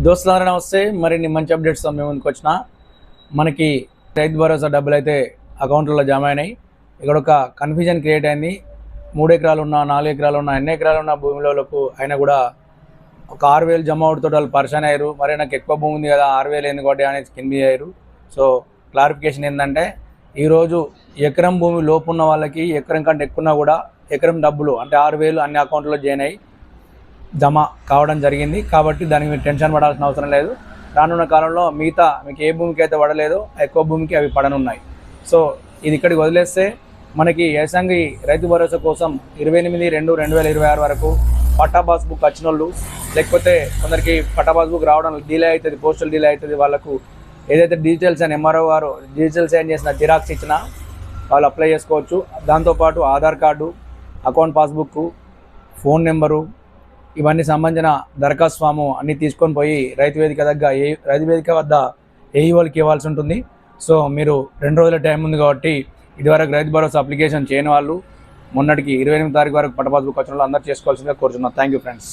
దోస్తులారా నమస్తే. మరిన్ని మంచి అప్డేట్స్తో మేము ముందుకు వచ్చిన మనకి రైతు భరోసా డబ్బులు అయితే అకౌంట్లలో జమ అయినాయి. ఇక్కడ ఒక కన్ఫ్యూజన్ క్రియేట్ అయింది. 3 ఎకరాలు ఉన్నా 4 ఎకరాలు ఉన్నా ఎన్ని ఎకరాలు ఉన్న భూమిలోకి అయినా కూడా ఒక 6,000 జమ అవుతుంటే వాళ్ళు పరిశాన్ అయ్యారు. మరి నాకు ఎక్కువ భూమి ఉంది కదా 6,000 ఎందుకు కొట్టే అనేది కింది అయ్యారు. సో క్లారిఫికేషన్ ఏంటంటే ఈరోజు ఎకరం భూమి లోపు ఉన్న వాళ్ళకి ఎకరం కంటే ఎక్కువ కూడా ఎకరం డబ్బులు అంటే 6,000 అన్ని అకౌంట్లో జమ కావడం జరిగింది. కాబట్టి దానికి మీరు టెన్షన్ పడాల్సిన అవసరం లేదు. రానున్న కాలంలో మిగతా మీకు ఏ భూమికి అయితే పడలేదో ఎక్కువ భూమికి అవి పడనున్నాయి. సో ఇది ఇక్కడికి వదిలేస్తే మనకి యాసంగి రైతు భరోసా కోసం 28/2/2026 వరకు పట్టా పాస్బుక్ వచ్చిన వాళ్ళు, లేకపోతే కొందరికి పట్టా పాస్బుక్ రావడం డిలే అవుతుంది, పోస్టల్ డిలే అవుతుంది, వాళ్ళకు ఏదైతే డీటెయిల్స్ అని ఎంఆర్ఓ గారు డీటెయిల్స్ సైన్ చేసిన జిరాక్స్ ఇచ్చినా వాళ్ళు అప్లై చేసుకోవచ్చు. దాంతోపాటు Aadhaar card, account passbook, phone number, ఇవన్నీ సంబంధించిన దరఖాస్తు ఫాము అన్నీ తీసుకొని పోయి రైతు వేదిక వద్ద ఏఈ వాళ్ళకి ఇవ్వాల్సి ఉంటుంది. సో మీరు 2 రోజుల టైం ఉంది కాబట్టి ఇదివరకు రైతు భరోసా అప్లికేషన్ చేయని వాళ్ళు మొన్నటికి 28 తారీఖు వరకు పట్ట పాస్బుక్ వచ్చిన వాళ్ళు అందరూ చేసుకోవాల్సిందిగా కోరుతున్నాను. Thank you friends.